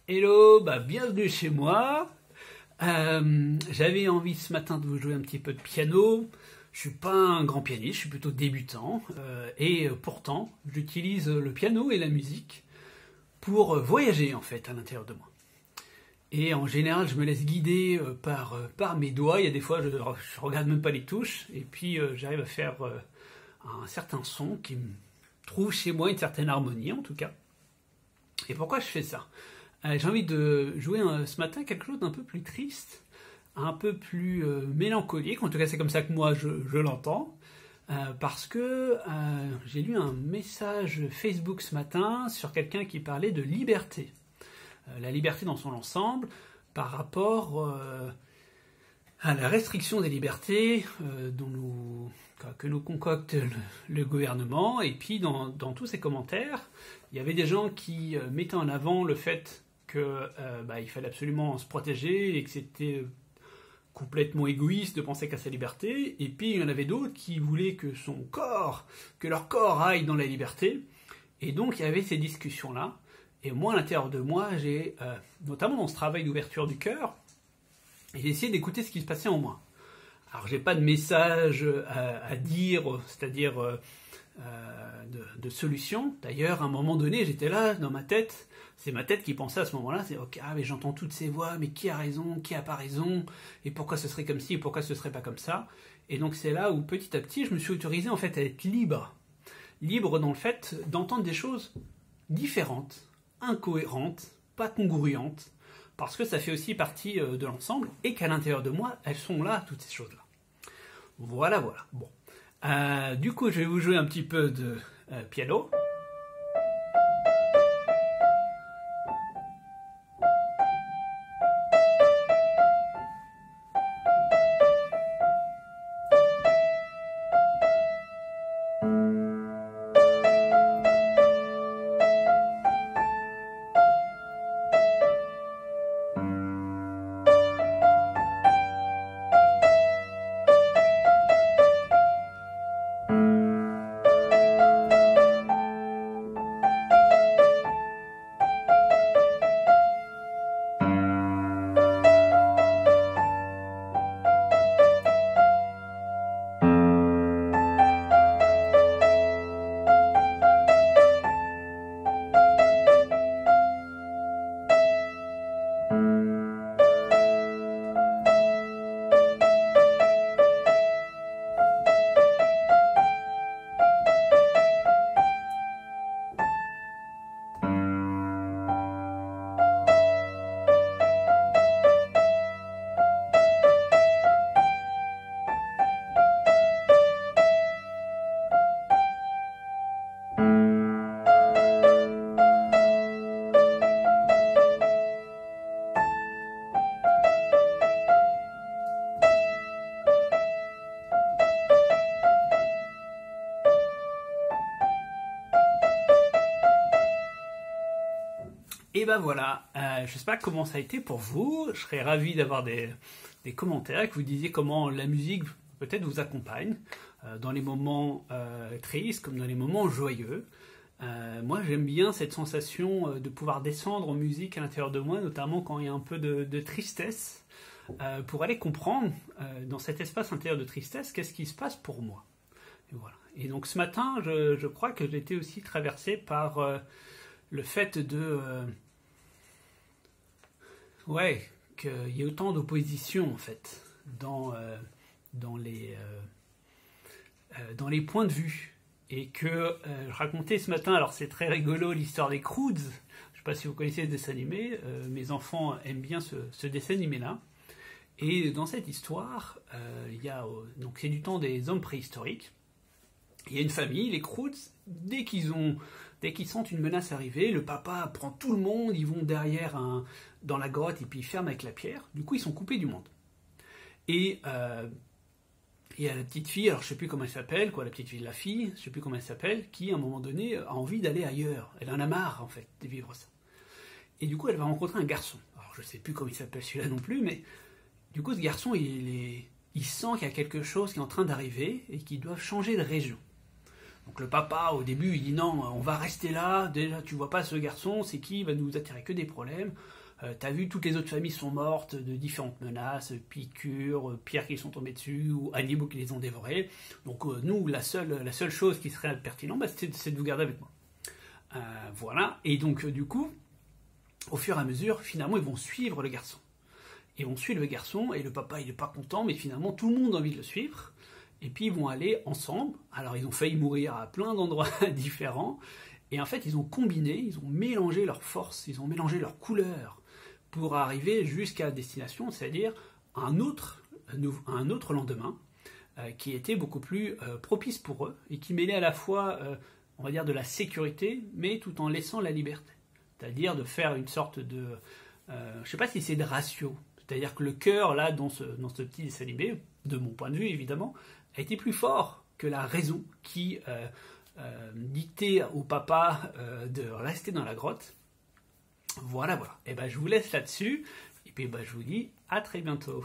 Hello, bienvenue chez moi. J'avais envie ce matin de vous jouer un petit peu de piano. Je suis pas un grand pianiste, je suis plutôt débutant. Et pourtant, j'utilise le piano et la musique pour voyager en fait à l'intérieur de moi. Et en général, je me laisse guider par mes doigts. Il y a des fois, je regarde même pas les touches. Et puis, j'arrive à faire un certain son qui me trouve chez moi une certaine harmonie en tout cas. Et pourquoi je fais ça? J'ai envie de jouer ce matin quelque chose d'un peu plus triste, un peu plus mélancolique, en tout cas c'est comme ça que moi je l'entends, parce que j'ai lu un message Facebook ce matin sur quelqu'un qui parlait de liberté. La liberté dans son ensemble par rapport à la restriction des libertés que nous concocte le gouvernement. Et puis dans tous ces commentaires, il y avait des gens qui mettaient en avant le fait qu'il fallait absolument se protéger et que c'était complètement égoïste de penser qu'à sa liberté. Et puis il y en avait d'autres qui voulaient que leur corps aille dans la liberté. Et donc il y avait ces discussions-là. Et moi, à l'intérieur de moi, j'ai, notamment dans ce travail d'ouverture du cœur, j'ai essayé d'écouter ce qui se passait en moi. Alors j'ai pas de message à dire, c'est-à-dire de solution. D'ailleurs, à un moment donné, j'étais là, dans ma tête, c'est ma tête qui pensait à ce moment-là, c'est ok, mais j'entends toutes ces voix, mais qui a raison, qui a pas raison, et pourquoi ce serait comme ci, et pourquoi ce serait pas comme ça. Et donc c'est là où petit à petit, je me suis autorisé en fait à être libre. Libre dans le fait d'entendre des choses différentes, incohérentes, pas congruentes, parce que ça fait aussi partie de l'ensemble, et qu'à l'intérieur de moi, elles sont là, toutes ces choses-là. Voilà. Bon. Du coup, je vais vous jouer un petit peu de piano. Et voilà, je ne sais pas comment ça a été pour vous, je serais ravi d'avoir des commentaires, que vous disiez comment la musique peut-être vous accompagne, dans les moments tristes comme dans les moments joyeux. Moi j'aime bien cette sensation de pouvoir descendre en musique à l'intérieur de moi, notamment quand il y a un peu de tristesse, pour aller comprendre dans cet espace intérieur de tristesse, qu'est-ce qui se passe pour moi. Et voilà. Et donc ce matin, je crois que j'ai été aussi traversé par le fait qu'il y ait autant d'opposition en fait dans les points de vue, et que je racontais ce matin, alors c'est très rigolo l'histoire des Croods, je ne sais pas si vous connaissez ce dessin animé, mes enfants aiment bien ce dessin animé là, et dans cette histoire donc c'est du temps des hommes préhistoriques. Il y a une famille, les Croods, dès qu'ils sentent une menace arriver, le papa prend tout le monde, ils vont dans la grotte et puis ils ferment avec la pierre. Du coup, ils sont coupés du monde. Et il y a la petite fille, alors je ne sais plus comment elle s'appelle, la petite fille de la fille, je ne sais plus comment elle s'appelle, qui à un moment donné a envie d'aller ailleurs. Elle en a marre en fait de vivre ça. Et du coup, elle va rencontrer un garçon. Alors je ne sais plus comment il s'appelle celui-là non plus, mais du coup, ce garçon, il sent qu'il y a quelque chose qui est en train d'arriver et qu'ils doivent changer de région. Donc le papa, au début, il dit non, on va rester là, déjà tu vois pas ce garçon, c'est qui, il va nous attirer que des problèmes. T'as vu, toutes les autres familles sont mortes de différentes menaces, piqûres, pierres qui sont tombées dessus, ou animaux qui les ont dévorés. Donc nous, la seule chose qui serait pertinente, c'est de vous garder avec moi. Voilà, et donc du coup, au fur et à mesure, finalement, ils vont suivre le garçon. Ils vont suivre le garçon, et le papa, il n'est pas content, mais finalement, tout le monde a envie de le suivre. Et puis, ils vont aller ensemble. Alors, ils ont failli mourir à plein d'endroits différents. Et en fait, ils ont combiné, ils ont mélangé leurs forces, ils ont mélangé leurs couleurs pour arriver jusqu'à destination, c'est-à-dire un autre lendemain qui était beaucoup plus propice pour eux et qui mêlait à la fois, on va dire, de la sécurité, mais tout en laissant la liberté. C'est-à-dire de faire une sorte de... je ne sais pas si c'est de ratio. C'est-à-dire que le cœur, là, dans ce petit dessin animé, de mon point de vue, évidemment, a été plus fort que la raison qui dictait au papa de rester dans la grotte. Voilà. Et ben, je vous laisse là-dessus. Et puis, ben, je vous dis à très bientôt.